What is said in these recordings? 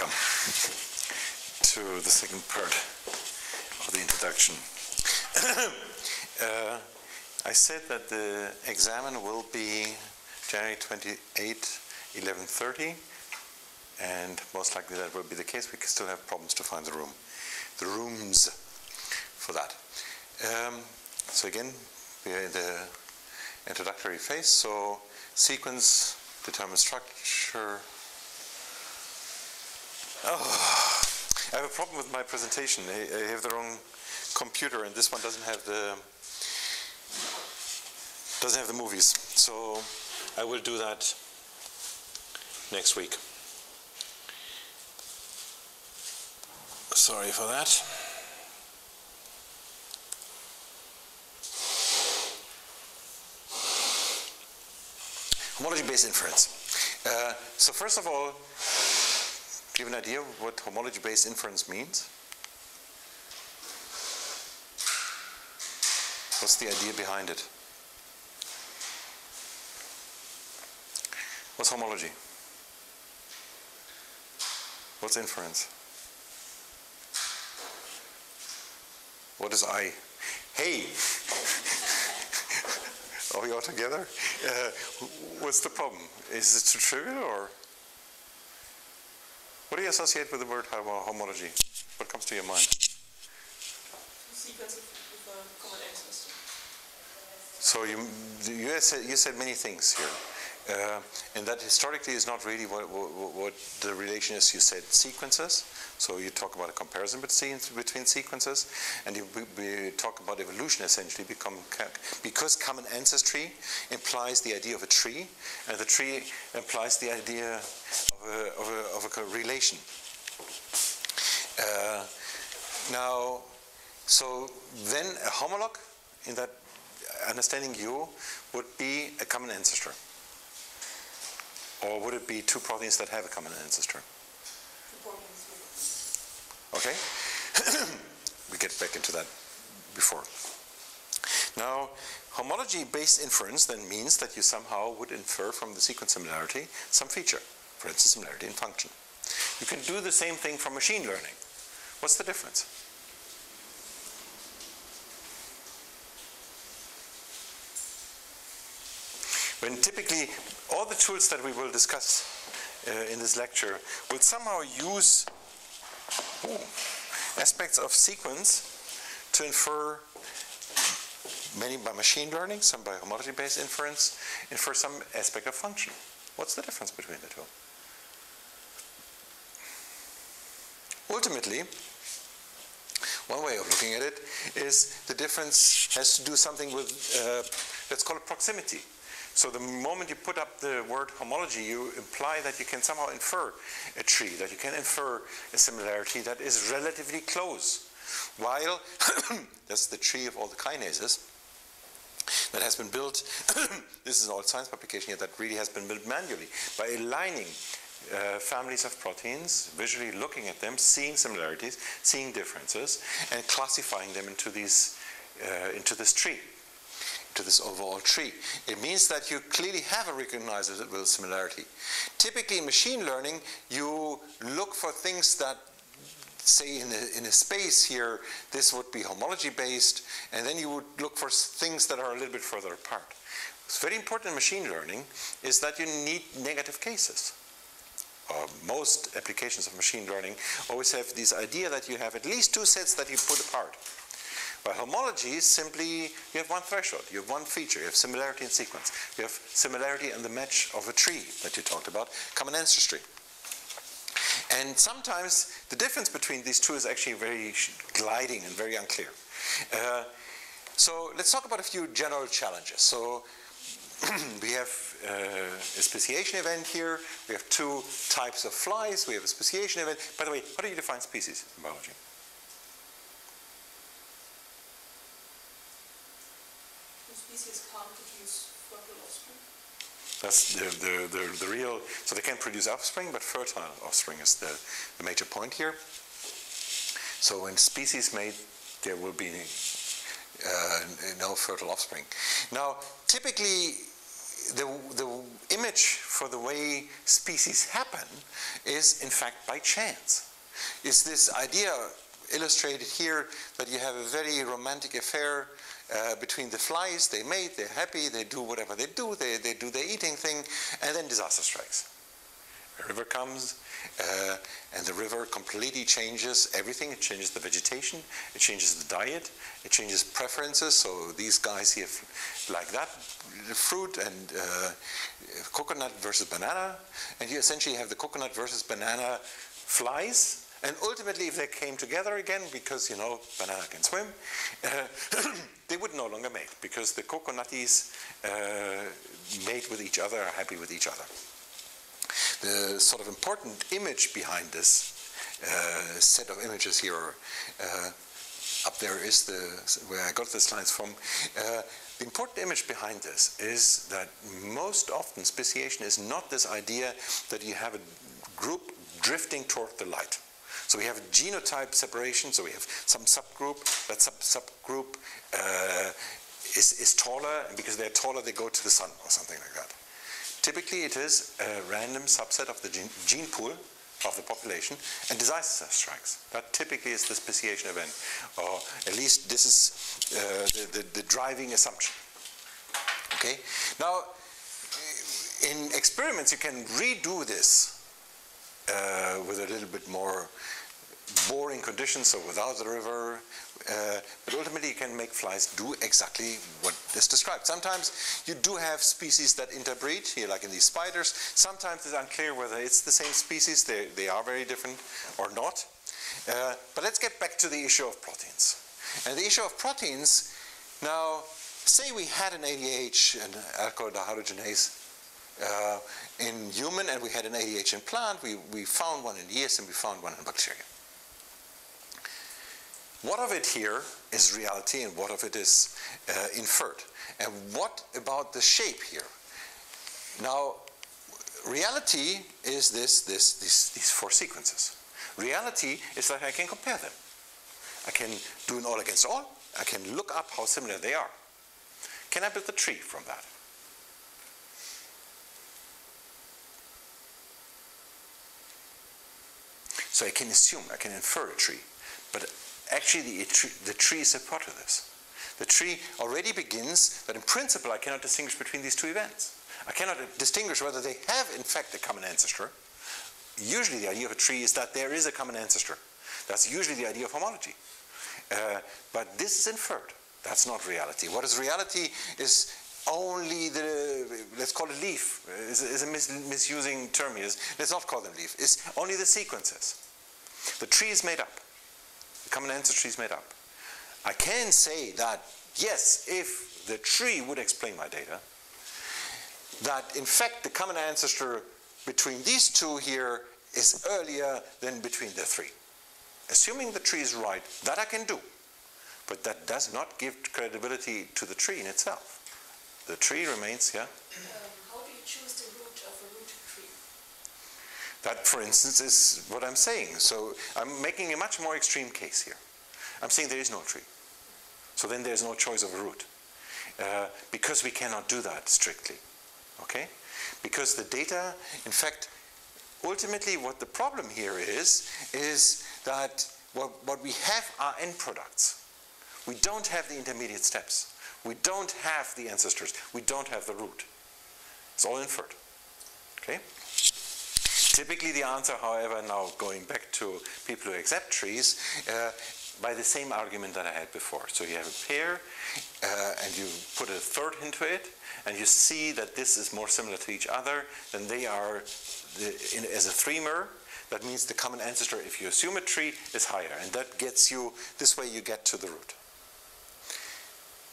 welcome to the second part of the introduction. I said that the examen will be January 28, 11:30, and most likely that will be the case. We still have problems to find the rooms for that. So again, we are in the introductory phase. So sequence, determine structure. Oh, I have a problem with my presentation. I have the wrong computer, and this one doesn't have the movies. So I will do that next week. Sorry for that. Homology-based inference. So first of all, do you have an idea what homology-based inference means? What's the idea behind it? What's homology? What's inference? What is I? Hey! Are we all together? What's the problem? Is it too trivial, or? What do you associate with the word homology? What comes to your mind? Sequence with a common ancestor. So you said many things here. And that historically is not really what the relation is. You said sequences, so you talk about a comparison between sequences, and we talk about evolution essentially because common ancestry implies the idea of a tree, and the tree implies the idea of a relation. Now, so then a homolog, in that understanding you, would be a common ancestor. Or would it be two proteins that have a common ancestor? Two proteins. Okay? We get back into that before. Now, homology-based inference then means that you somehow would infer from the sequence similarity some feature, for instance, similarity in function. You can do the same thing from machine learning. What's the difference? When typically all the tools that we will discuss in this lecture will somehow use aspects of sequence to infer, many by machine learning, some by homology-based inference, infer some aspect of function. What's the difference between the two? Ultimately, one way of looking at it is the difference has to do something with, let's call it proximity. So the moment you put up the word homology, you imply that you can somehow infer a tree, that you can infer a similarity that is relatively close. While that's the tree of all the kinases that has been built, this is an old science publication here, that really has been built manually by aligning families of proteins, visually looking at them, seeing similarities, seeing differences, and classifying them into this tree. To this overall tree. It means that you clearly have a recognizable similarity. Typically in machine learning, you look for things that, say in a space here, this would be homology based, and then you would look for things that are a little bit further apart. What's very important in machine learning is that you need negative cases. Most applications of machine learning always have this idea that you have at least two sets that you put apart. By homology, simply you have one threshold, you have one feature, you have similarity in sequence, you have similarity in the match of a tree that you talked about, common ancestry. And sometimes the difference between these two is actually very gliding and very unclear. So let's talk about a few general challenges. So we have a speciation event here, we have two types of flies, we have a speciation event. By the way, how do you define species in biology? Species can't produce fertile offspring. That's the real, so they can produce offspring, but fertile offspring is the major point here. So when species mate, there will be no fertile offspring. Now, typically, the image for the way species happen is in fact by chance. It's this idea illustrated here that you have a very romantic affair between the flies. They mate, they're happy, they do whatever they do their eating thing, and then disaster strikes. A river comes, and the river completely changes everything. It changes the vegetation, it changes the diet, it changes preferences. So these guys here like that fruit, and coconut versus banana, and you essentially have the coconut versus banana flies. And ultimately, if they came together again, because, you know, banana can swim, they would no longer mate, because the coconuties mate with each other, are happy with each other. The sort of important image behind this set of images here, up there is where I got the slides from. The important image behind this is that most often speciation is not this idea that you have a group drifting toward the light. So we have a genotype separation, so we have some subgroup. That subgroup is taller, and because they're taller, they go to the sun or something like that. Typically, it is a random subset of the gene pool of the population, and disaster strikes. That typically is the speciation event, or at least this is the driving assumption. Okay. Now, in experiments, you can redo this with a little bit more boring conditions, so without the river, but ultimately you can make flies do exactly what is described. Sometimes you do have species that interbreed, here like in these spiders. Sometimes it's unclear whether it's the same species, they are very different or not. But let's get back to the issue of proteins. And the issue of proteins, now, say we had an ADH, an alcohol dehydrogenase, in human, and we had an ADH in plant. We found one in yeast, and we found one in bacteria. What of it here is reality, and what of it is inferred? And what about the shape here? Now, reality is these four sequences. Reality is that I can compare them. I can do an all against all. I can look up how similar they are. Can I build a tree from that? So I can assume, I can infer a tree, but actually the tree is a part of this. The tree already begins that in principle I cannot distinguish between these two events. I cannot distinguish whether they have in fact a common ancestor. Usually the idea of a tree is that there is a common ancestor. That's usually the idea of homology. But this is inferred. That's not reality. What is reality is only let's call it leaf, is a misusing term here. Let's not call them leaf. It's only the sequences. The tree is made up. The common ancestry is made up. I can say that, yes, if the tree would explain my data, that in fact the common ancestor between these two here is earlier than between the three. Assuming the tree is right, that I can do. But that does not give credibility to the tree in itself. The tree remains, yeah? How do you choose the root of a rooted tree? That, for instance, is what I'm saying. So I'm making a much more extreme case here. I'm saying there is no tree. So then there's no choice of a root. Because we cannot do that strictly. Okay? Because the data, in fact, ultimately what the problem here is that what we have are end products. We don't have the intermediate steps. We don't have the ancestors. We don't have the root. It's all inferred. Okay? Typically the answer, however, now going back to people who accept trees, by the same argument that I had before. So you have a pair, and you put a third into it, and you see that this is more similar to each other than they are as a three-mer. That means the common ancestor, if you assume a tree, is higher. And that gets you, this way you get to the root.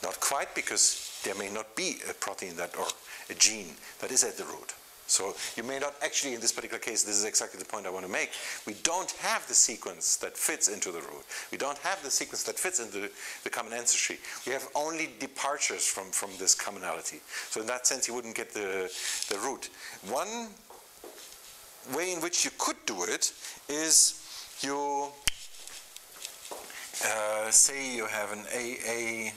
Not quite, because there may not be a protein that, or a gene that is at the root. So you may not actually, in this particular case, this is exactly the point I want to make. We don't have the sequence that fits into the root. We don't have the sequence that fits into the common ancestry. We have only departures from this commonality. So in that sense, you wouldn't get the root. One way in which you could do it is you say you have an AA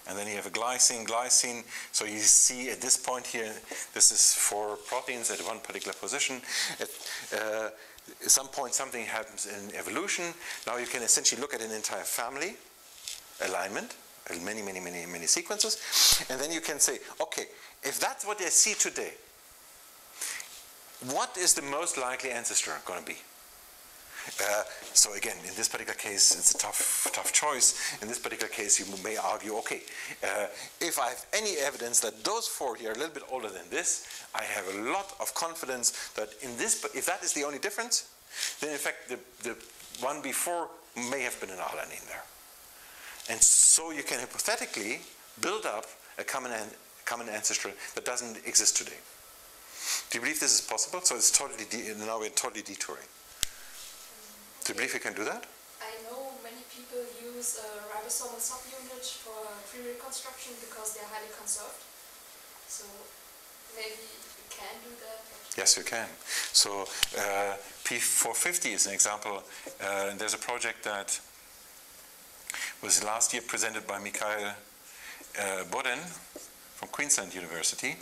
and then you have a glycine. So you see at this point here, this is for proteins at one particular position. At some point, something happens in evolution. Now you can essentially look at an entire family, alignment, many sequences, and then you can say, okay, if that's what I see today, what is the most likely ancestor going to be? So again, in this particular case, it's a tough choice. In this particular case, you may argue, okay, if I have any evidence that those four here are a little bit older than this, I have a lot of confidence that in this, if that is the only difference, then in fact the one before may have been an alanine there. And so you can hypothetically build up a common ancestor that doesn't exist today. Do you believe this is possible? So it's totally, now we're totally detouring. Do you believe you can do that? I know many people use a ribosomal subunit for tree reconstruction because they're highly conserved. So maybe you can do that. Yes, you can. So P450 is an example. And there's a project that was last year presented by Mikhail Boden from Queensland University.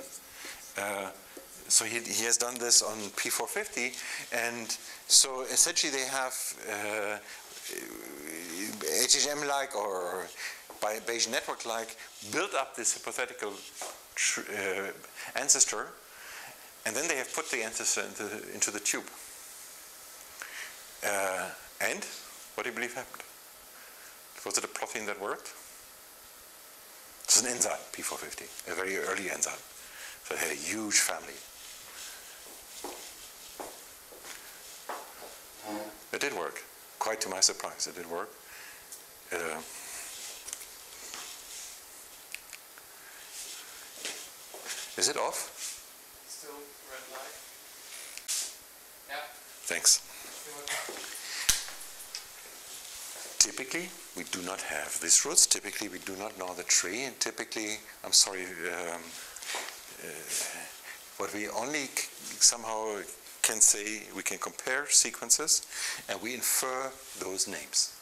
So he has done this on P450, and so essentially they have HHM-like or Bayesian network-like built up this hypothetical ancestor, and then they have put the ancestor into the tube. And what do you believe happened? Was it a protein that worked? It's an enzyme, P450, a very early enzyme. So it had a huge family. It did work, quite to my surprise. It did work. Is it off? Still red light. Yeah. Thanks. Typically, we do not have these roots. Typically, we do not know the tree. And typically, I'm sorry, what we only somehow can say, we can compare sequences and we infer those names.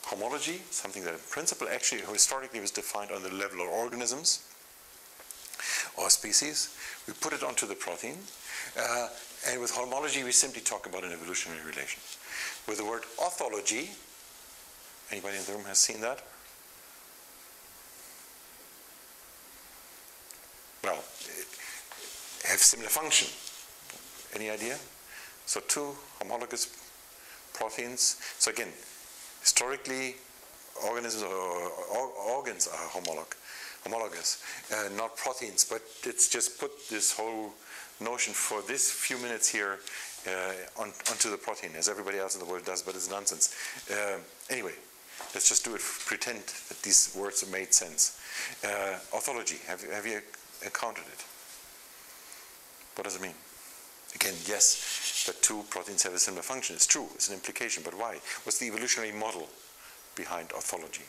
Homology, something that in principle actually historically was defined on the level of organisms or species. We put it onto the protein. And with homology, we simply talk about an evolutionary relation. With the word orthology, anybody in the room has seen that? Well, have similar function. Any idea? So two homologous proteins. So again, historically, organisms or organs are homologous, not proteins. But it's just put this whole notion for this few minutes here onto the protein, as everybody else in the world does, but it's nonsense. Anyway, let's just do it, pretend that these words have made sense. Orthology, have you encountered it? What does it mean? Again, yes, that two proteins have a similar function. It's true, it's an implication, but why? What's the evolutionary model behind orthology?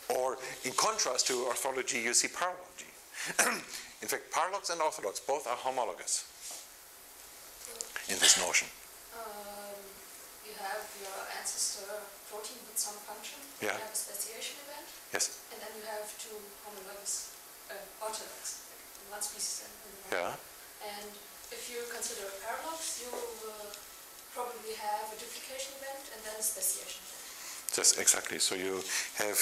Or, in contrast to orthology, you see paralogy. In fact, paralogs and orthologs both are homologous in this notion. You have your ancestor protein with some function, Yeah. you have a speciation event, Yes. and then you have two homologous orthologs, one species and the other. Yeah. And if you consider paralogs, you will probably have a duplication event and then a speciation event. Just exactly. So you have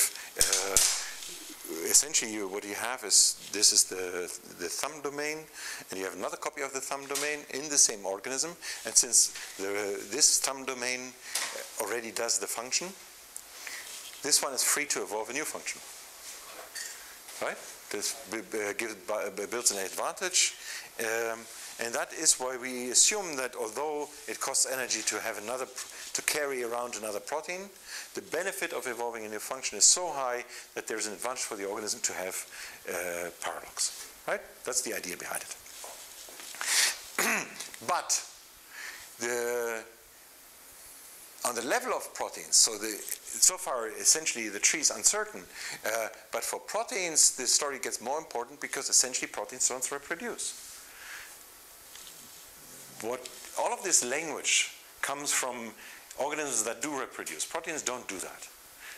essentially what you have is this is the thumb domain, and you have another copy of the thumb domain in the same organism. And since this thumb domain already does the function, this one is free to evolve a new function. Right? This builds an advantage. And that is why we assume that although it costs energy to have to carry around another protein, the benefit of evolving a new function is so high that there's an advantage for the organism to have paralogs. Right? That's the idea behind it. But on the level of proteins, so far essentially the tree is uncertain, but for proteins the story gets more important because essentially proteins don't reproduce. All of this language comes from organisms that do reproduce. Proteins don't do that.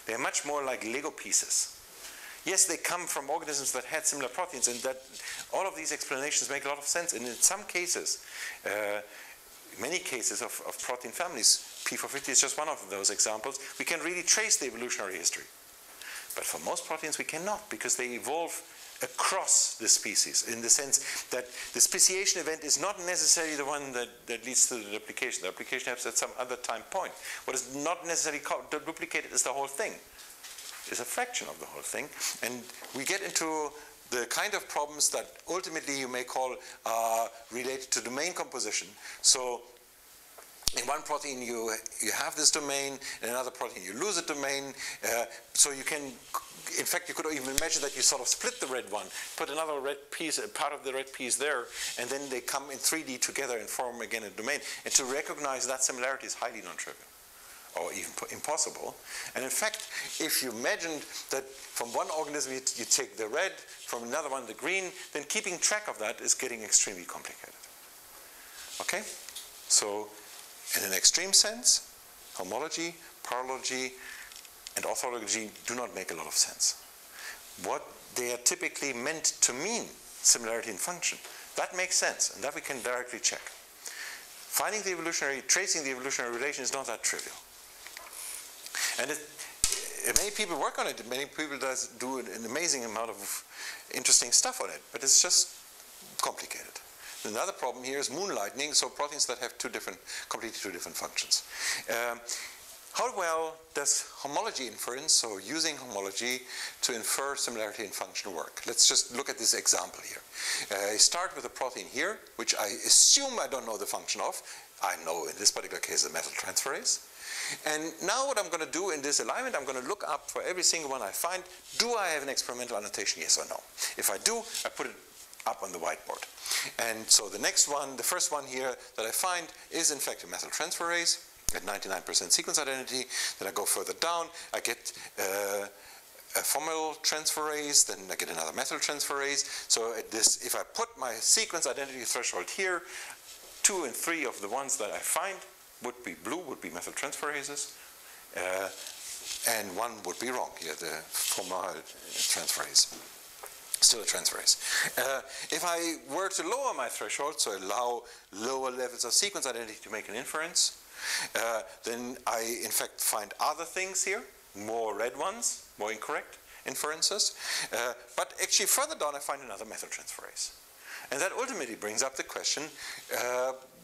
They're much more like Lego pieces. Yes, they come from organisms that had similar proteins, and that all of these explanations make a lot of sense. And in some cases, many cases of protein families, P450 is just one of those examples, we can really trace the evolutionary history. But for most proteins we cannot, because they evolve across the species, in the sense that the speciation event is not necessarily the one that leads to the duplication. The duplication happens at some other time point. What is not necessarily duplicated is the whole thing. It's a fraction of the whole thing. And we get into the kind of problems that ultimately you may call related to domain composition. So in one protein you have this domain, in another protein you lose a domain. So you can, in fact, you could even imagine that you sort of split the red one, put another red piece, a part of the red piece there, and then they come in 3D together and form again a domain. And to recognize that similarity is highly non-trivial, or even impossible. And in fact, if you imagined that from one organism you take the red, from another one the green, then keeping track of that is getting extremely complicated. Okay? So, in an extreme sense, homology, paralogy, and orthology do not make a lot of sense. What they are typically meant to mean, similarity in function, that makes sense, and that we can directly check. Finding the evolutionary, tracing the evolutionary relation is not that trivial. And many people work on it, many people do an amazing amount of interesting stuff on it, but it's just complicated. Another problem here is moonlightening, so proteins that have completely two different functions. How well does homology inference, so using homology to infer similarity in function, work? Let's just look at this example here. I start with a protein here, which I assume I don't know the function of. I know in this particular case the methyltransferase. And now what I'm going to do in this alignment, I'm going to look up for every single one I find, do I have an experimental annotation, yes or no? If I do, I put it up on the whiteboard. And so the next one, the first one here that I find is in fact a methyltransferase at 99% sequence identity. Then I go further down, I get a formyltransferase, then I get another methyltransferase. So at this, if I put my sequence identity threshold here, 2 and 3 of the ones that I find would be blue, would be methyltransferases, and 1 would be wrong here, the formyltransferase. Still a transferase. If I were to lower my threshold, so allow lower levels of sequence identity to make an inference, then I in fact find other things here, more red ones, more incorrect inferences. But actually further down I find another methyltransferase. And that ultimately brings up the question,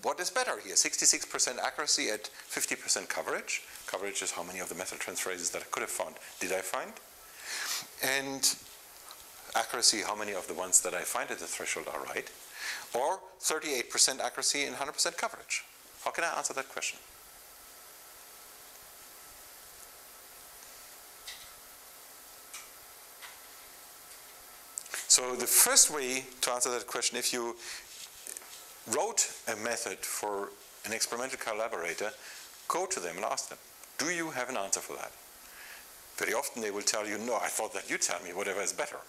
what is better here? 66% accuracy at 50% coverage. Coverage is how many of the methyltransferases that I could have found did I find? And accuracy, how many of the ones that I find at the threshold are right? Or 38% accuracy and 100% coverage. How can I answer that question? So the first way to answer that question, if you wrote a method for an experimental collaborator, go to them and ask them, do you have an answer for that? Very often they will tell you, no, I thought that you tell me whatever is better.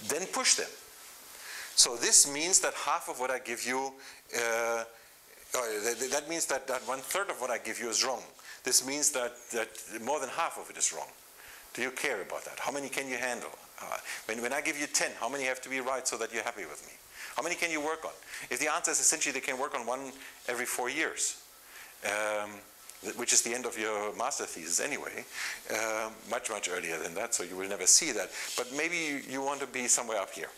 Then push them. So this means that half of what I give you, that means that 1/3 of what I give you is wrong. This means that more than half of it is wrong. Do you care about that? How many can you handle? When I give you 10, how many have to be right so that you're happy with me? How many can you work on? If the answer is essentially they can work on 1 every 4 years, which is the end of your master thesis anyway, much, much earlier than that, so you will never see that. But maybe you want to be somewhere up here.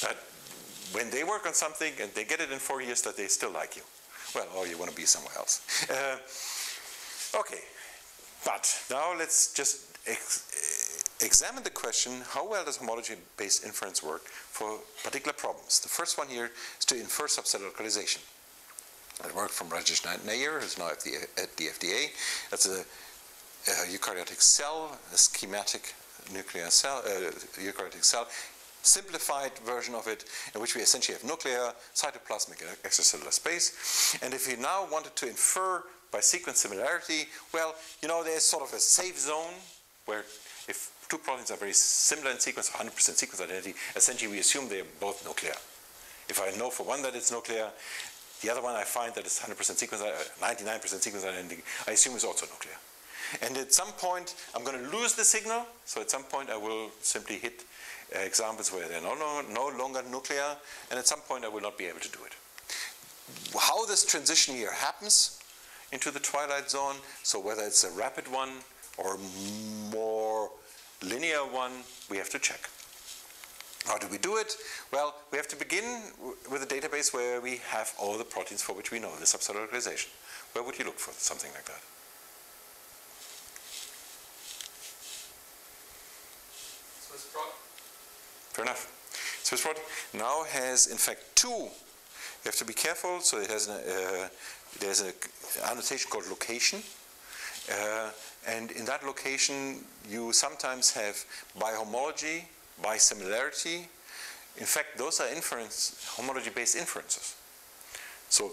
That when they work on something and they get it in 4 years, that they still like you. Well, or you want to be somewhere else. Okay, but now let's just examine the question, how well does homology-based inference work for particular problems? The first one here is to infer subcellular localization. It worked from Rajesh Nair, who's now at the FDA. That's a eukaryotic cell, a schematic nuclear cell, eukaryotic cell, simplified version of it, in which we essentially have nuclear, cytoplasmic, and extracellular space. And if we now wanted to infer by sequence similarity, well, you know, there's sort of a safe zone where if 2 proteins are very similar in sequence, 100% sequence identity, essentially we assume they're both nuclear. If I know for one that it's nuclear, the other one I find that it's 100% sequence, 99% sequence identity, I assume is also nuclear. And at some point, I'm going to lose the signal. So at some point, I will simply hit examples where they're no longer nuclear. And at some point, I will not be able to do it. How this transition here happens into the twilight zone, so whether it's a rapid one or more linear one, we have to check. How do we do it? Well, we have to begin with a database where we have all the proteins for which we know the subcellular localization. Where would you look for something like that? Swiss prot. Fair enough. Swiss prot now has, in fact, two. You have to be careful. So it has there's an annotation called location. And in that location, you sometimes have bihomology, bisimilarity. In fact, those are homology-based inferences. So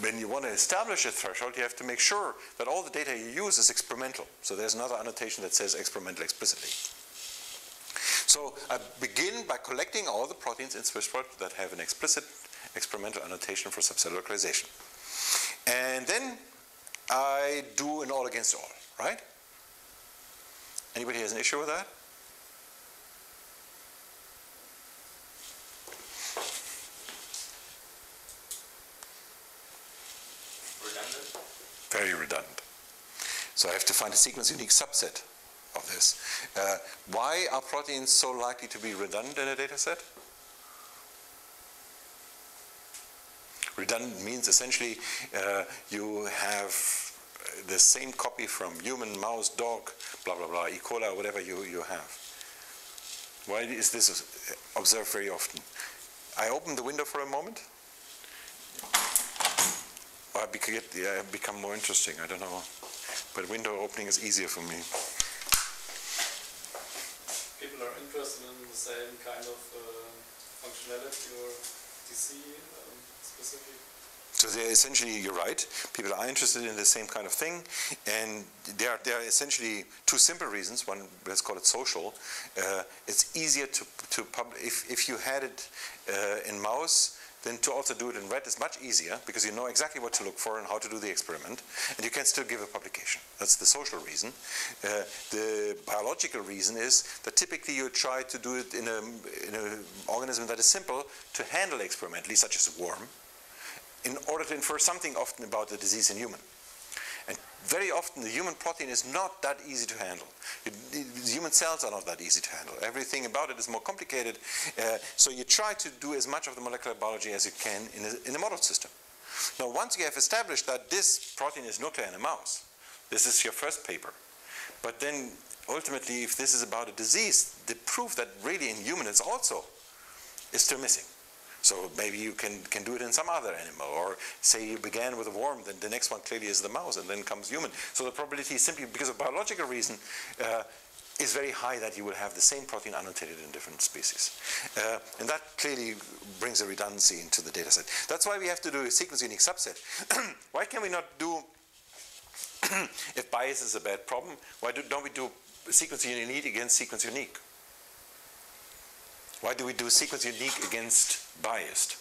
when you want to establish a threshold, you have to make sure that all the data you use is experimental. So there's another annotation that says experimental explicitly. So I begin by collecting all the proteins in SwissProt that have an explicit experimental annotation for subcellular localization. And then I do an all against all, right? Anybody has an issue with that? Redundant? Very redundant. So I have to find a sequence unique subset of this. Why are proteins so likely to be redundant in a data set? Redundant means essentially you have the same copy from human, mouse, dog, blah, blah, blah, E. coli, whatever you have. Why is this observed very often? I open the window for a moment. I become more interesting, I don't know. But window opening is easier for me. People are interested in the same kind of functionality or DC specific. So they're essentially, you're right, people are interested in the same kind of thing, and there are essentially two simple reasons. One, let's call it social. It's easier to publish, if you had it in mouse, then to also do it in red is much easier, because you know exactly what to look for and how to do the experiment, and you can still give a publication. That's the social reason. The biological reason is that typically you try to do it in an organism that is simple to handle experimentally, such as a worm, in order to infer something often about the disease in human. And very often the human protein is not that easy to handle. Human cells are not that easy to handle. Everything about it is more complicated. So you try to do as much of the molecular biology as you can in a model system. Now, once you have established that this protein is nuclear in a mouse, this is your first paper. But then ultimately, if this is about a disease, the proof that really in human it's also is still missing. So maybe you can do it in some other animal, or say you began with a worm, then the next one clearly is the mouse, and then comes human. So the probability is simply because of biological reason is very high that you will have the same protein annotated in different species. And that clearly brings a redundancy into the data set. That's why we have to do a sequence unique subset. Why can we not do, if bias is a bad problem, why don't we do sequence unique against sequence unique? Why do we do sequence unique against biased?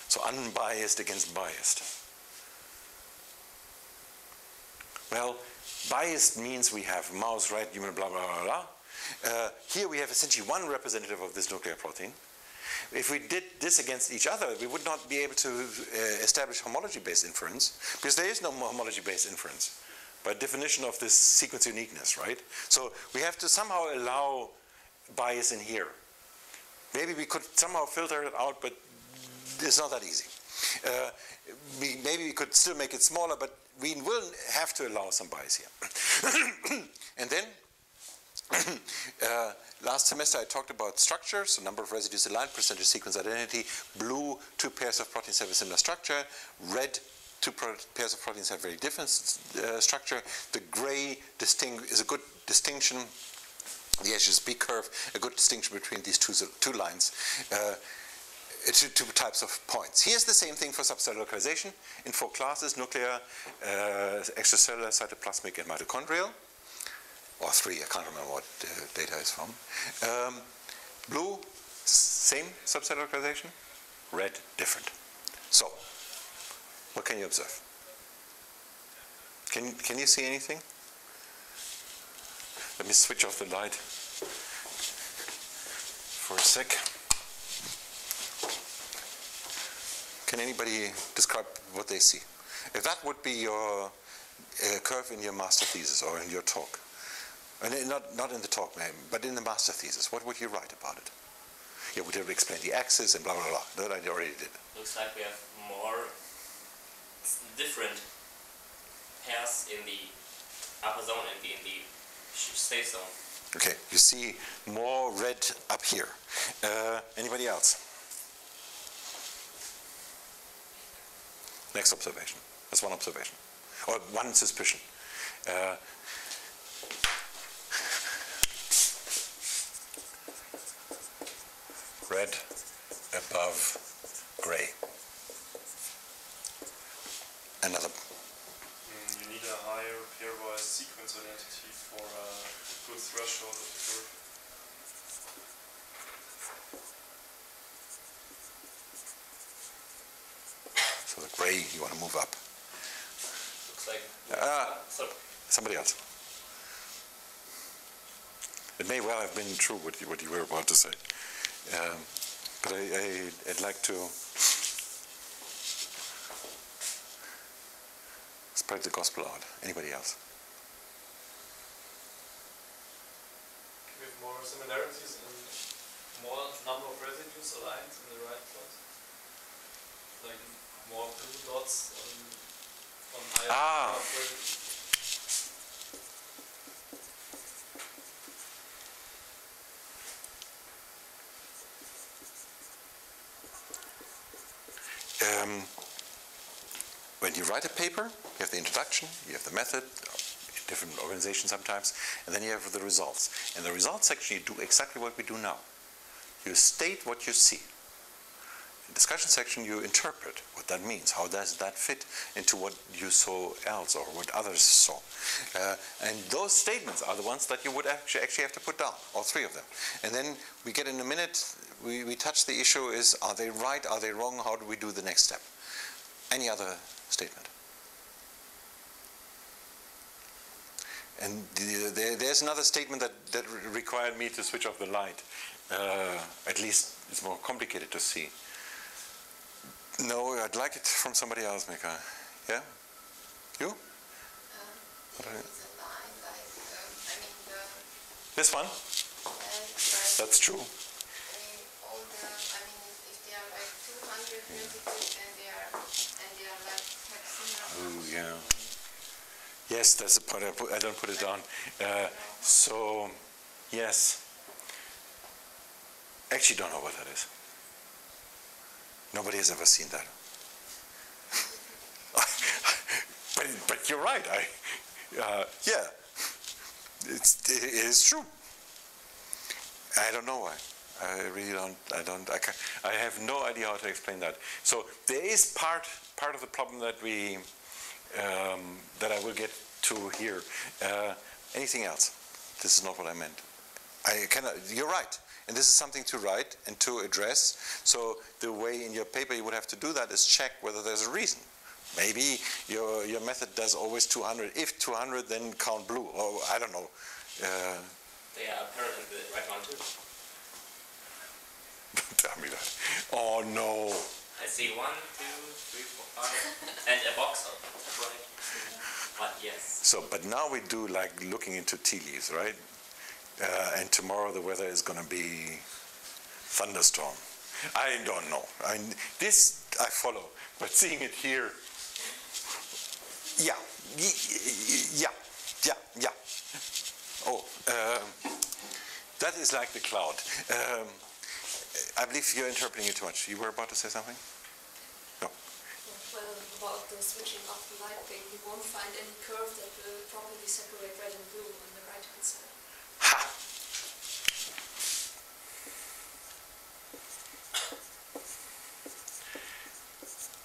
So unbiased against biased. Well, biased means we have mouse, rat, human, blah, blah, blah, blah. Here we have essentially one representative of this nuclear protein. If we did this against each other, we would not be able to establish homology-based inference, because there is no homology-based inference by definition of this sequence uniqueness, right? So we have to somehow allow bias in here. Maybe we could somehow filter it out, but it's not that easy. Maybe we could still make it smaller, but we will have to allow some bias here. And then, last semester I talked about structure, so number of residues aligned, percentage sequence identity. Blue, two pairs of proteins have a similar structure. Red, two pairs of proteins have very different structure. The gray is a good distinction. The HSB curve, a good distinction between these two lines, two types of points. Here's the same thing for subcellular localization in 4 classes: nuclear, extracellular, cytoplasmic, and mitochondrial. Or 3, I can't remember what the data is from. Blue, same subcellular localization. Red, different. So, what can you observe? Can you see anything? Let me switch off the light for a sec. Can anybody describe what they see? If that would be your curve in your master thesis or in your talk, and not in the talk, maybe, but in the master thesis, what would you write about it? You would have explained the axis and blah, blah, blah. That I already did. Looks like we have more different pairs in the upper zone and in the safe zone. Okay, you see more red up here. Anybody else? Next observation. That's one observation. Or one suspicion. Red above gray. Another. You need a higher pairwise sequence identity for a good threshold of the curve. So the gray you want to move up. Looks like Somebody else. It may well have been true what you were about to say. But I'd like to spread the gospel out. Anybody else? We have more similarities and more number of residues aligned in the right plot. Like more blue dots on higher residues. When you write a paper, you have the introduction, you have the method, different organizations sometimes, and then you have the results. In the results section, you do exactly what we do now. You state what you see. In the discussion section, you interpret what that means. How does that fit into what you saw else or what others saw? And those statements are the ones that you would actually have to put down, all three of them. And then we get in a minute, we touch the issue is, are they right, are they wrong, how do we do the next step? Any other statement? And there's another statement that required me to switch off the light. At least it's more complicated to see. No, I'd like it from somebody else, Mika. Yeah? You? It's a line like, This one? That's true. if they are like 200 residues and they are like Oh, yeah. Yes, that's the point. I don't put it down. So, yes. Actually, don't know what that is. Nobody has ever seen that. but you're right. Yeah, it is true. I don't know why. I really don't. I have no idea how to explain that. So there is part of the problem that we that I will get to here. Anything else? This is not what I meant. I cannot. You're right. And this is something to write and to address. So the way in your paper you would have to do that is check whether there's a reason. Maybe your method does always 200. If 200, then count blue. Or I don't know. They are apparent in the right one too. Tell me that. Oh no. I see 1, 2, 3, 4, 5, and a box on the right. But yes. So, but now we do like looking into tea leaves, right? And tomorrow the weather is going to be thunderstorm. I don't know. This I follow, but seeing it here, yeah. Oh, that is like the cloud. I believe you're interpreting it too much. You were about to say something? No. Well, about the switching off the light thing, you won't find any curve that will properly separate red and blue on the right-hand side. Ha!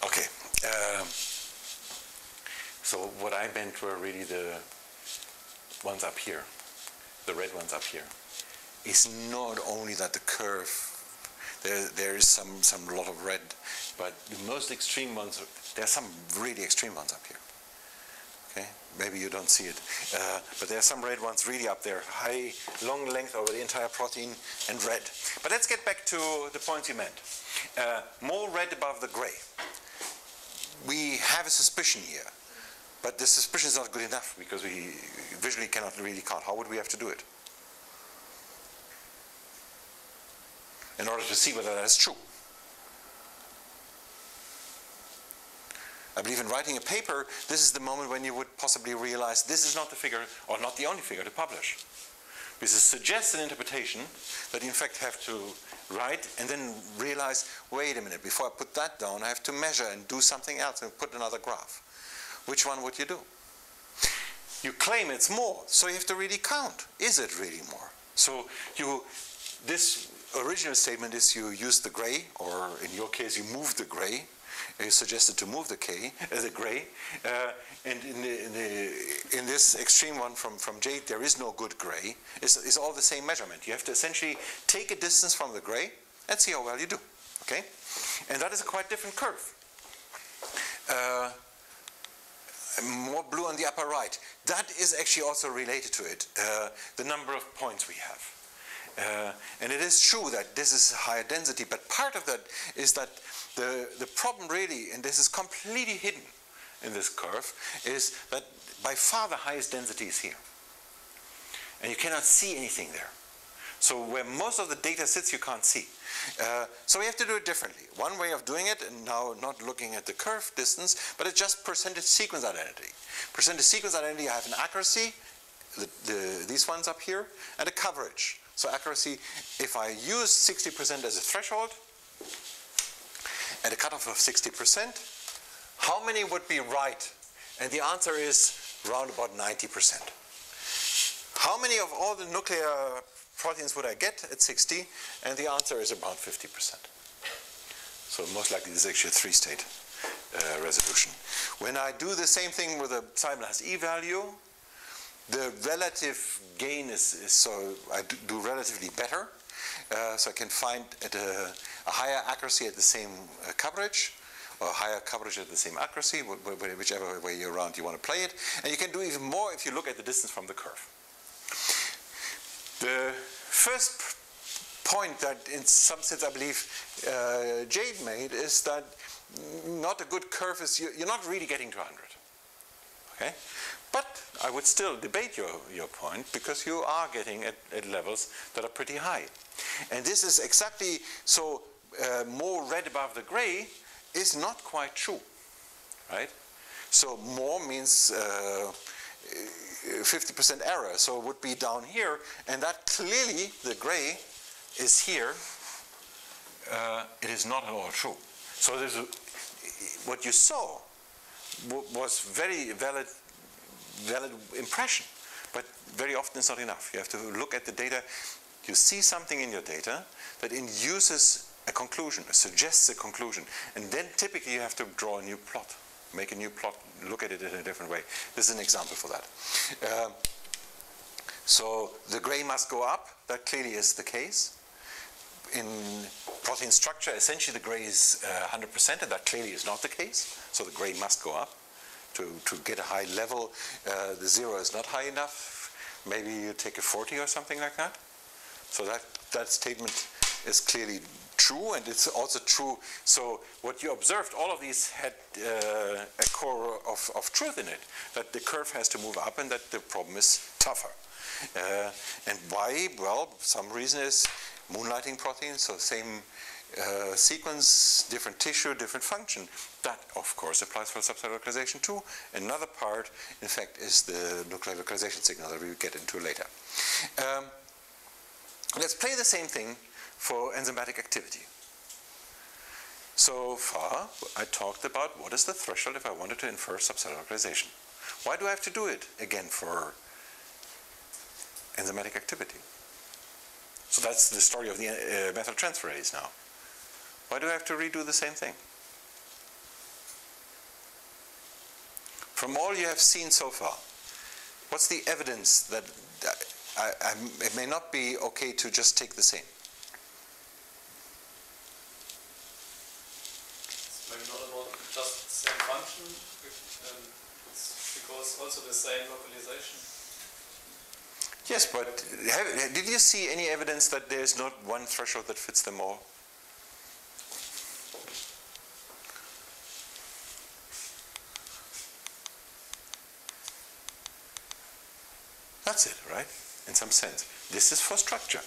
Okay. So what I meant were really the ones up here, the red ones up here. It's not only that the curve, there is some lot of red, but the most extreme ones, there are some really extreme ones up here. Okay, maybe you don't see it, but there are some red ones really up there, high, long length over the entire protein and red. But let's get back to the points you meant. More red above the gray. We have a suspicion here, but the suspicion is not good enough because we visually cannot really count. How would we have to do it in order to see whether that is true? I believe in writing a paper, this is the moment when you would possibly realize this is not the figure, or not the only figure to publish. This suggests an interpretation that you in fact have to write and then realize, wait a minute, before I put that down, I have to measure and do something else and put another graph. Which one would you do? You claim it's more, so you have to really count. Is it really more? So this original statement is you use the gray, or in your case you move the gray. You suggested to move the gray, and in this extreme one from jade, there is no good gray. It's all the same measurement. You have to essentially take a distance from the gray and see how well you do. Okay, and that is a quite different curve. More blue on the upper right. That is actually also related to it. The number of points we have. And it is true that this is higher density, but part of that is that the problem really, and this is completely hidden in this curve, is that by far the highest density is here. And you cannot see anything there. So where most of the data sits, you can't see. So we have to do it differently. One way of doing it, and now not looking at the curve distance, but it's just percentage sequence identity. Percentage sequence identity, I have an accuracy, these ones up here, and a coverage. So accuracy, if I use 60% as a threshold, and a cutoff of 60%, how many would be right? And the answer is round about 90%. How many of all the nuclear proteins would I get at 60? And the answer is about 50%. So most likely this is actually a three-state resolution. When I do the same thing with a psi plus E value, the relative gain is so I do relatively better. So I can find at a higher accuracy at the same coverage, or higher coverage at the same accuracy, whichever way around you want to play it. And you can do even more if you look at the distance from the curve. The first point that in some sense I believe Jade made is that not a good curve is, you're not really getting to 100. Okay? But I would still debate your point, because you are getting at levels that are pretty high. And this is exactly, so more red above the gray is not quite true, right? So more means 50% error, so it would be down here, and that clearly, the gray is here. It is not at all true. So there's what you saw was very valid impression, but very often it's not enough. You have to look at the data. You see something in your data that induces a conclusion, suggests a conclusion, and then typically you have to draw a new plot, make a new plot, look at it in a different way. This is an example for that. So the gray must go up. That clearly is the case. In protein structure, essentially the gray is 100%, and that clearly is not the case. So the gray must go up to get a high level. The 0 is not high enough. Maybe you take a 40 or something like that. So that statement is clearly true, and it's also true. So what you observed, all of these had a core of truth in it, that the curve has to move up and that the problem is tougher. And why? Well, some reason is moonlighting proteins, so same sequence, different tissue, different function. That, of course, applies for subcellular localization too. Another part, in fact, is the nuclear localization signal that we will get into later. Let's play the same thing for enzymatic activity. So far, I talked about what is the threshold if I wanted to infer subcellular localization. Why do I have to do it again for enzymatic activity? So that's the story of the methyltransferase now. Why do I have to redo the same thing? From all you have seen so far, what's the evidence that it may not be okay to just take the same? It's maybe not about just the same function, It's because also the same localization. Yes, but did you see any evidence that there's not one threshold that fits them all? That's it, right? In some sense. This is for structure.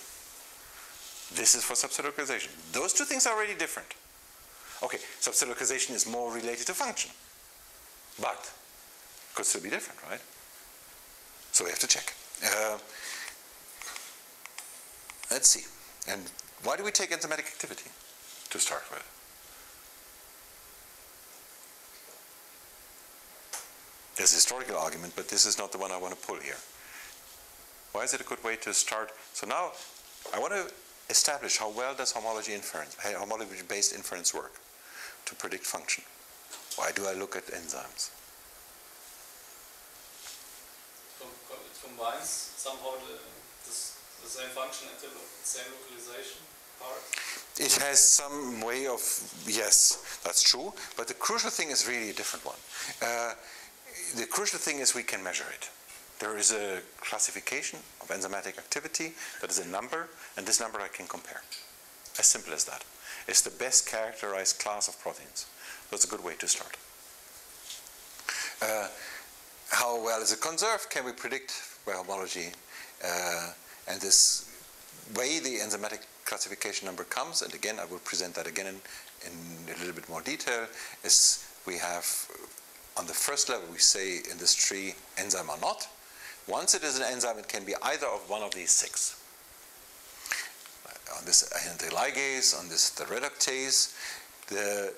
This is for subset localization. Those two things are already different. Okay, subset localization is more related to function, but could still be different, right? So we have to check. Let's see. And why do we take enzymatic activity to start with? There's a historical argument, but this is not the one I want to pull here. Why is it a good way to start? So now I want to establish how well does homology-based inference work to predict function. Why do I look at enzymes? It combines somehow the same function and the same localization part. It has some way of, yes, that's true, but the crucial thing is really a different one. The crucial thing is we can measure it. There is a classification of enzymatic activity that is a number, and this number I can compare. As simple as that. It's the best characterized class of proteins. That's a good way to start. How well is it conserved? Can we predict by homology? And this way the enzymatic classification number comes, and again I will present that again in a little bit more detail, is we have on the first level we say in this tree enzyme or not. Once it is an enzyme, it can be either of one of these six. On this anti-ligase, on this the reductase, the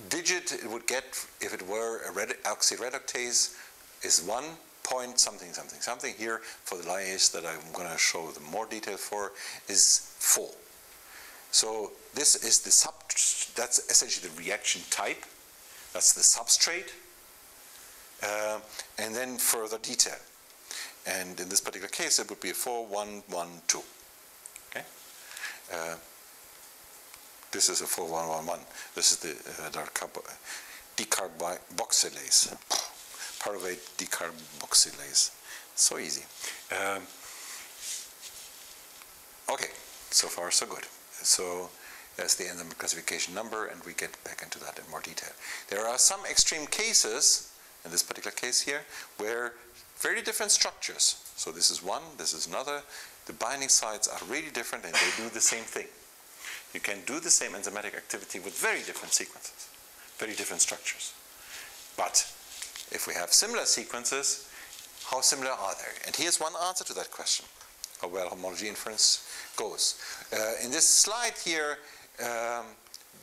digit it would get if it were a oxyreductase is 1 point something something something. Here for the ligase that I'm going to show the more detail for is 4. So this is the that's essentially the reaction type. That's the substrate. And then further detail. And in this particular case, it would be a 4, 1, 1, 2. Okay? This is a 4, 1, 1, 1. This is the decarboxylase. Pyruvate decarboxylase. So easy. Okay, so far so good. So that's the enzyme classification number, and we get back into that in more detail. There are some extreme cases, in this particular case here, where very different structures, so this is one, this is another, the binding sites are really different and they do the same thing. You can do the same enzymatic activity with very different sequences, very different structures. But if we have similar sequences, how similar are they? And here's one answer to that question, how well homology inference goes. In this slide here,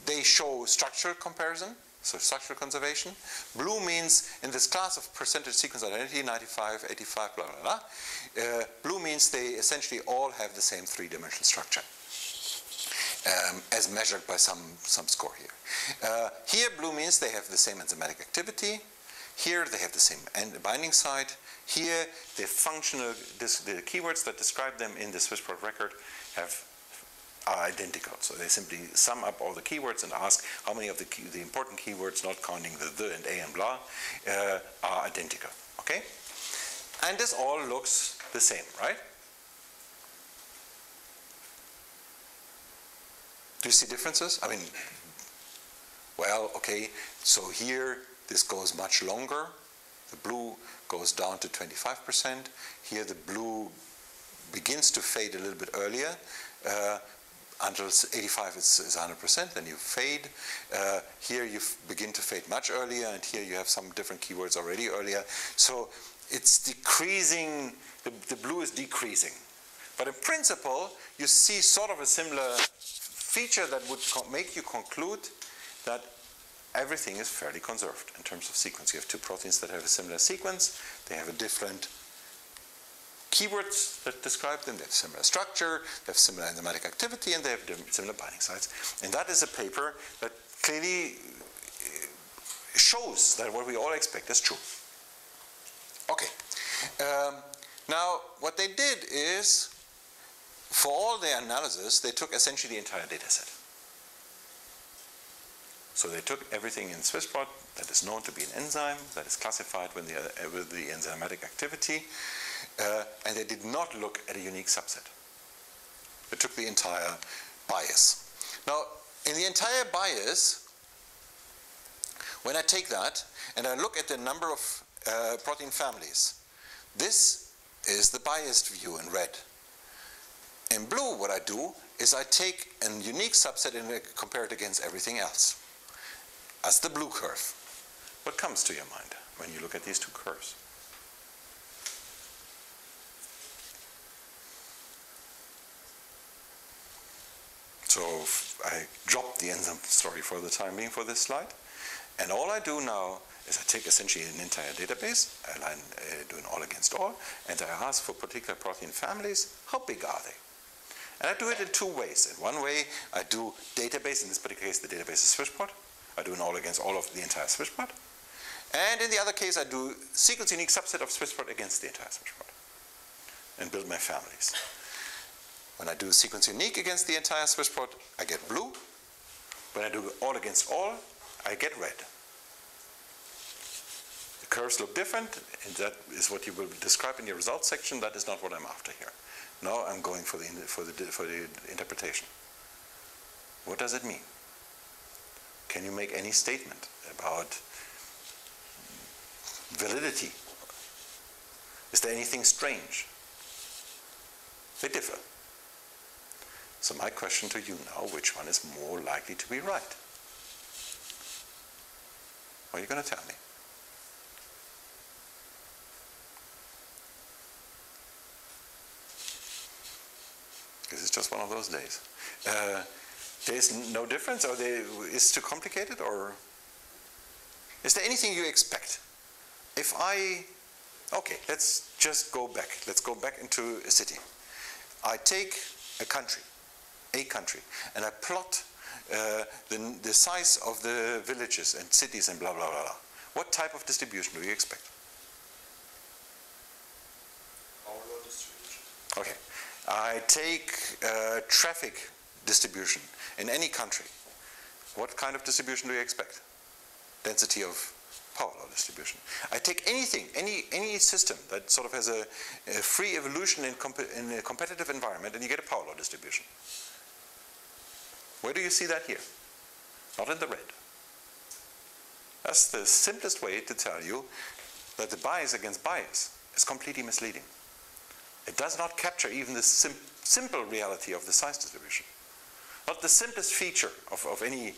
they show structural comparison, so structural conservation. Blue means in this class of percentage sequence identity, 95, 85, blah, blah, blah. Blue means they essentially all have the same three-dimensional structure, as measured by some score here. Here, blue means they have the same enzymatic activity. Here, they have the same binding site. Here, the functional, the keywords that describe them in the Swissport record are identical. So they simply sum up all the keywords and ask how many of the important keywords, not counting the and a and blah, are identical. Okay? And this all looks the same, right? Do you see differences? I mean, well, okay, so here this goes much longer. The blue goes down to 25%. Here the blue begins to fade a little bit earlier. Until 85 is 100%, then you fade. Here you begin to fade much earlier, and here you have some different keywords already earlier. So it's decreasing, the blue is decreasing. But in principle, you see sort of a similar feature that would make you conclude that everything is fairly conserved in terms of sequence. You have two proteins that have a similar sequence, they have a different keywords that describe them, they have similar structure, they have similar enzymatic activity, and they have similar binding sites. And that is a paper that clearly shows that what we all expect is true. Okay. Now, what they did is, for all their analysis, they took essentially the entire data set. So they took everything in Swisspot that is known to be an enzyme, that is classified with the enzymatic activity, and they did not look at a unique subset. They took the entire bias. Now, in the entire bias, when I take that and I look at the number of protein families, this is the biased view in red. In blue, what I do is I take a unique subset and compare it against everything else. That's the blue curve. What comes to your mind when you look at these two curves? So I dropped the enzyme story for the time being for this slide. And all I do now is I take essentially an entire database, and I do an all against all, and I ask for particular protein families, how big are they? And I do it in two ways. In one way, I do database, in this particular case, the database is Swisspot. I do an all against all of the entire Swisspot. And in the other case, I do sequence unique subset of Swisspot against the entire Swisspot and build my families. When I do sequence unique against the entire Swisspot, I get blue. When I do all against all, I get red. The curves look different, and that is what you will describe in your results section. That is not what I'm after here. Now I'm going for the interpretation. What does it mean? Can you make any statement about validity? Is there anything strange? They differ. So my question to you now, which one is more likely to be right? What are you going to tell me? This is just one of those days. There's no difference, or is it too complicated, or is there anything you expect? Okay, let's just go back. Let's go back into a city. I take a country, and I plot the size of the villages and cities and blah, blah, blah, blah. What type of distribution do you expect? Power law distribution. Okay. I take traffic distribution in any country. What kind of distribution do you expect? Density of power law distribution. I take anything, any system that sort of has a free evolution in a competitive environment, and you get a power law distribution. Where do you see that here? Not in the red. That's the simplest way to tell you that the bias against bias is completely misleading. It does not capture even the simple reality of the size distribution. Not the simplest feature of any,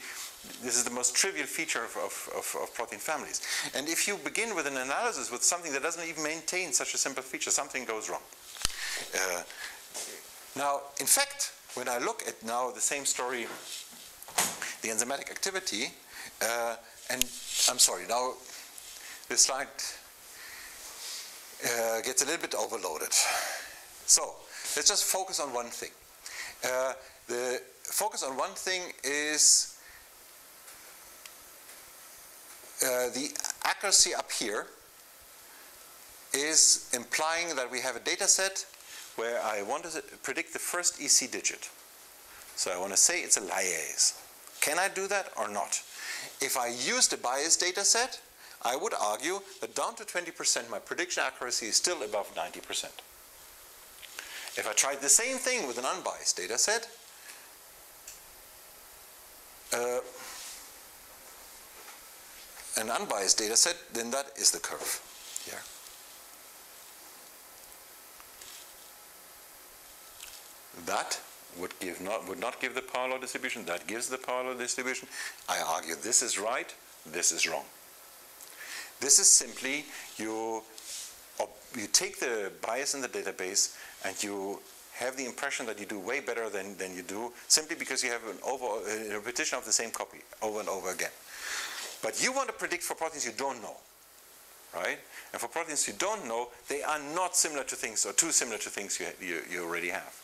this is the most trivial feature of protein families. And if you begin with an analysis with something that doesn't even maintain such a simple feature, something goes wrong. Now, in fact, when I look at now the same story, the enzymatic activity, and I'm sorry, now this slide gets a little bit overloaded. So let's just focus on one thing. The focus on one thing is the accuracy up here is implying that we have a data set where I want to predict the first EC digit. So I want to say it's a lyase. Can I do that or not? If I used a biased data set, I would argue that down to 20%, my prediction accuracy is still above 90%. If I tried the same thing with an unbiased data set, then that is the curve here. That would not give the power law distribution. That gives the power law distribution. I argue this is right, this is wrong. This is simply you take the bias in the database and you have the impression that you do way better than you do simply because you have a repetition of the same copy over and over again. But you want to predict for proteins you don't know, right? And for proteins you don't know, they are not similar to things or too similar to things you already have.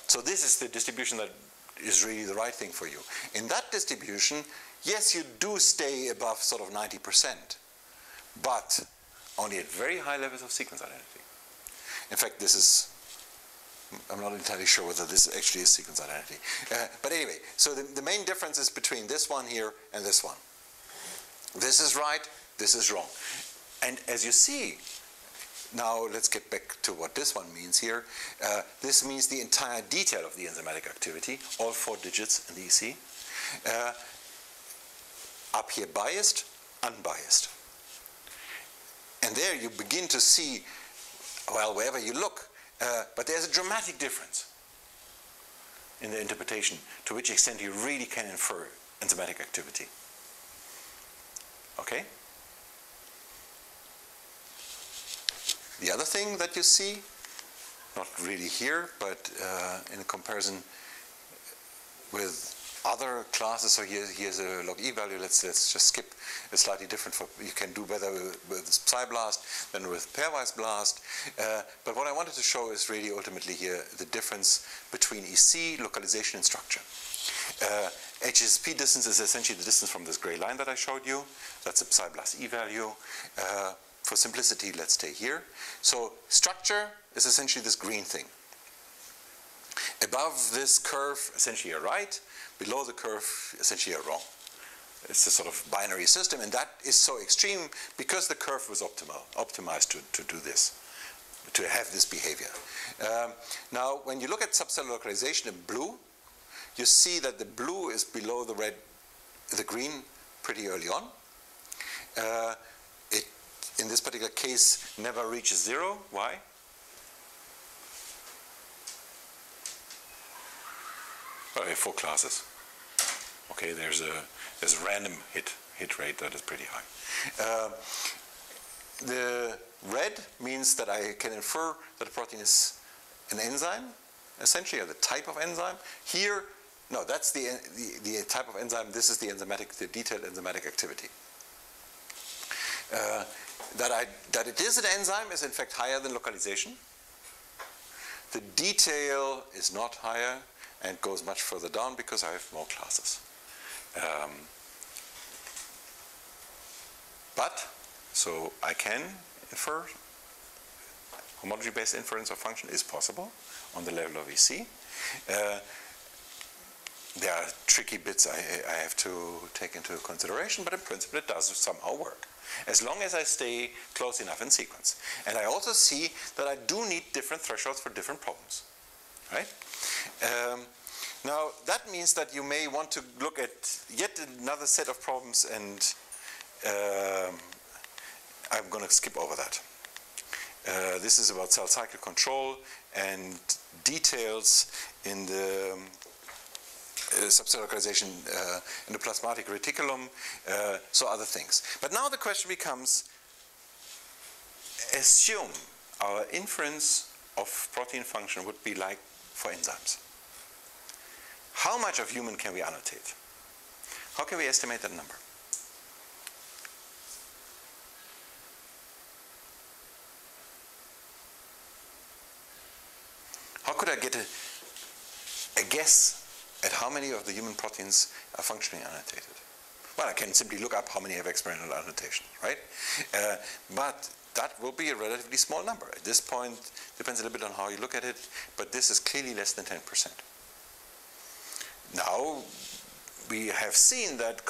So this is the distribution that is really the right thing for you. In that distribution, yes, you do stay above sort of 90%, but only at very high levels of sequence identity. In fact, this is I'm not entirely sure whether this actually is sequence identity. But anyway, so the main difference is between this one here and this one. This is right, this is wrong. And as you see, now let's get back to what this one means here. This means the entire detail of the enzymatic activity, all 4 digits in the EC. Up here biased, unbiased. And there you begin to see, well, wherever you look, but there's a dramatic difference in the interpretation to which extent you really can infer enzymatic activity. Okay? The other thing that you see, not really here, but in comparison with other classes, so here's a log E value, let's just skip a slightly different, you can do better with PsyBlast than with pairwise blast, but what I wanted to show is really ultimately here the difference between EC, localization, and structure. HSP distance is essentially the distance from this gray line that I showed you, that's a PsyBlast E value. For simplicity, let's stay here. So structure is essentially this green thing. Above this curve, essentially a right. Below the curve, essentially a wrong. It's a sort of binary system, and that is so extreme because the curve was optimized to do this, to have this behavior. Now, when you look at subcellular localization in blue, you see that the blue is below the red, the green pretty early on. It, in this particular case, never reaches 0. Why? Well, we have 4 classes. Okay, there's a random hit rate that is pretty high. The red means that I can infer that a protein is an enzyme, essentially, or the type of enzyme. Here, no, that's the type of enzyme. This is the detailed enzymatic activity. That it is an enzyme is in fact higher than localization. The detail is not higher and goes much further down because I have more classes. So I can infer, homology-based inference of function is possible on the level of EC. There are tricky bits I have to take into consideration, but in principle it does somehow work, as long as I stay close enough in sequence. And I also see that I do need different thresholds for different problems, right? Now, that means that you may want to look at yet another set of problems, and I'm going to skip over that. This is about cell cycle control and details in the subcellular localization in the plasmatic reticulum, so other things. But now the question becomes, assume our inference of protein function would be like for enzymes. How much of human can we annotate? How can we estimate that number? How could I get a guess at how many of the human proteins are functionally annotated? Well, I can simply look up how many have experimental annotation, right? But that will be a relatively small number. At this point, depends a little bit on how you look at it, but this is clearly less than 10%. Now, we have seen that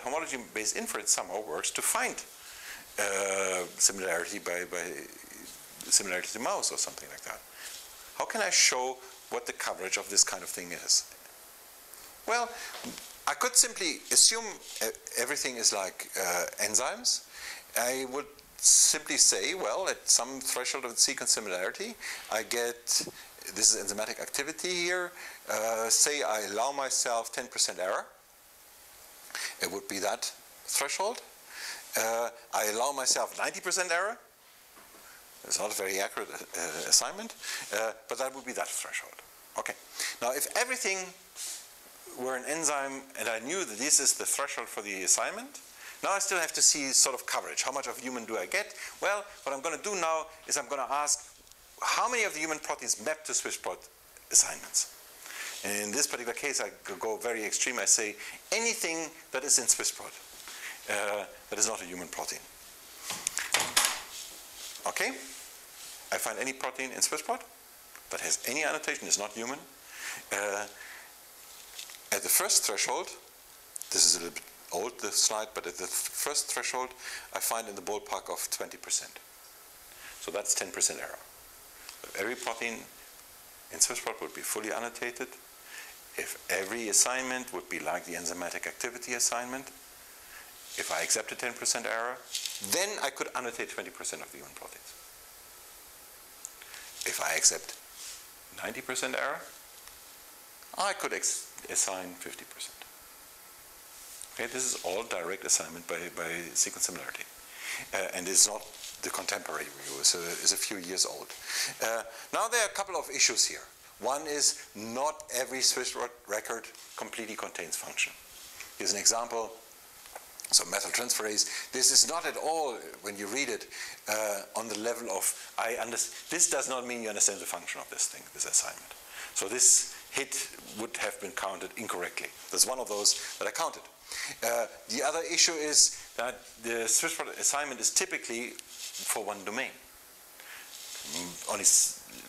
homology-based inference somehow works to find similarity by similarity to mouse or something like that. How can I show what the coverage of this kind of thing is? Well, I could simply assume everything is like enzymes. I would simply say, well, at some threshold of sequence similarity, I get, this is enzymatic activity here, say I allow myself 10% error. It would be that threshold. I allow myself 90% error. It's not a very accurate assignment, but that would be that threshold. Okay. Now, if everything were an enzyme and I knew that this is the threshold for the assignment, now I still have to see sort of coverage. How much of human do I get? Well, what I'm going to do now is I'm going to ask how many of the human proteins map to SwissProt assignments. And in this particular case, I go very extreme. I say anything that is in SwissProt that is not a human protein. Okay? I find any protein in SwissProt. that has any annotation is not human. At the first threshold, this is a little bit old, the slide, but at the first threshold, I find in the ballpark of 20%. So that's 10% error. If every protein in SwissProt would be fully annotated, if every assignment would be like the enzymatic activity assignment, if I accept a 10% error, then I could annotate 20% of the human proteins. If I accept 90% error, I could assign 50%. Okay, this is all direct assignment by sequence similarity. And it's not the contemporary view, it's a few years old. Now there are a couple of issues here. One is not every SwissProt record completely contains function. Here's an example. So methyltransferase, this is not at all, when you read it, on the level of, this does not mean you understand the function of this thing, this assignment. So this hit would have been counted incorrectly. There's one of those that I counted. The other issue is that the SwissProt assignment is typically for one domain. Only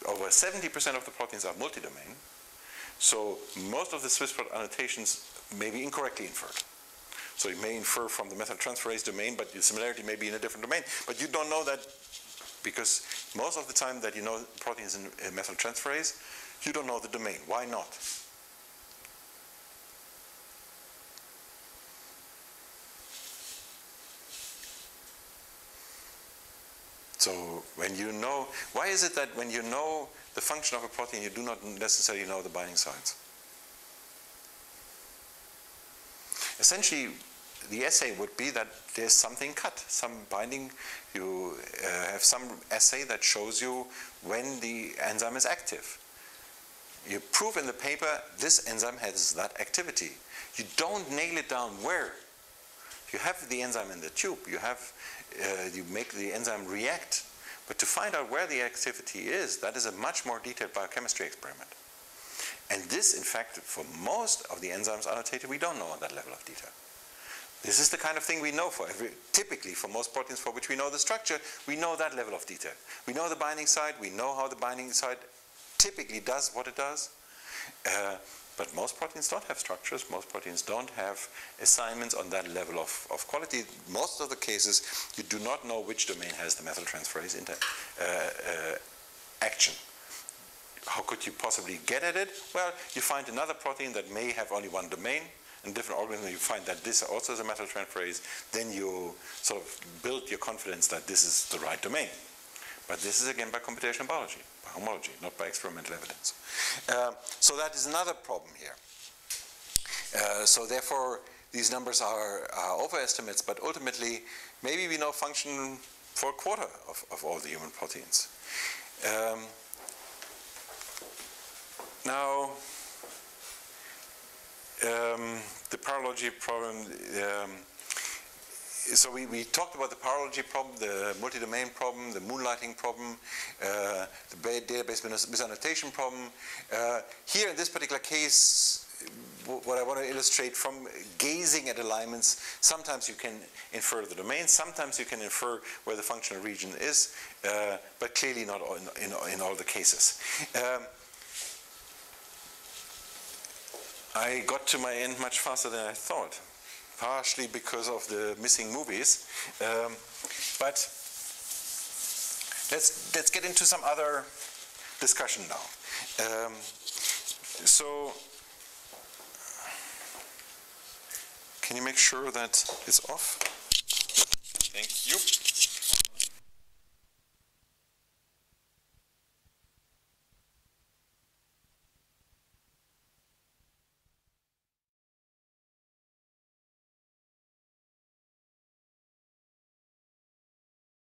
over 70% of the proteins are multi-domain, so most of the SwissProt annotations may be incorrectly inferred. So you may infer from the methyltransferase domain, but the similarity may be in a different domain. But you don't know that because most of the time that you know proteins in methyltransferase, you don't know the domain. Why not? So when you know, why is it that when you know the function of a protein, you do not necessarily know the binding sites? Essentially, the assay would be that there's something cut, some binding. You have some assay that shows you when the enzyme is active. You prove in the paper this enzyme has that activity. You don't nail it down where. You have the enzyme in the tube. You make the enzyme react. But to find out where the activity is, that is a much more detailed biochemistry experiment. And this, in fact, for most of the enzymes annotated, we don't know on that level of detail. This is the kind of thing we know typically for most proteins for which we know the structure, we know that level of detail. We know the binding site, we know how the binding site typically does what it does. But most proteins don't have structures, most proteins don't have assignments on that level of quality. Most of the cases, you do not know which domain has the methyltransferase action. How could you possibly get at it? Well, you find another protein that may have only one domain, and different organisms, you find that this also is a methyltransferase, then you sort of build your confidence that this is the right domain. But this is again by computational biology, by homology, not by experimental evidence. So that is another problem here. So therefore, these numbers are overestimates, but ultimately, maybe we know function for a quarter of all the human proteins. Now, the paralogy problem, so we talked about the paralogy problem, the multi-domain problem, the moonlighting problem, the database misannotation problem. Here in this particular case, what I want to illustrate from gazing at alignments, sometimes you can infer the domain, sometimes you can infer where the functional region is, but clearly not in all the cases. I got to my end much faster than I thought, partially because of the missing movies. But let's get into some other discussion now. So, can you make sure that it's off? Thank you.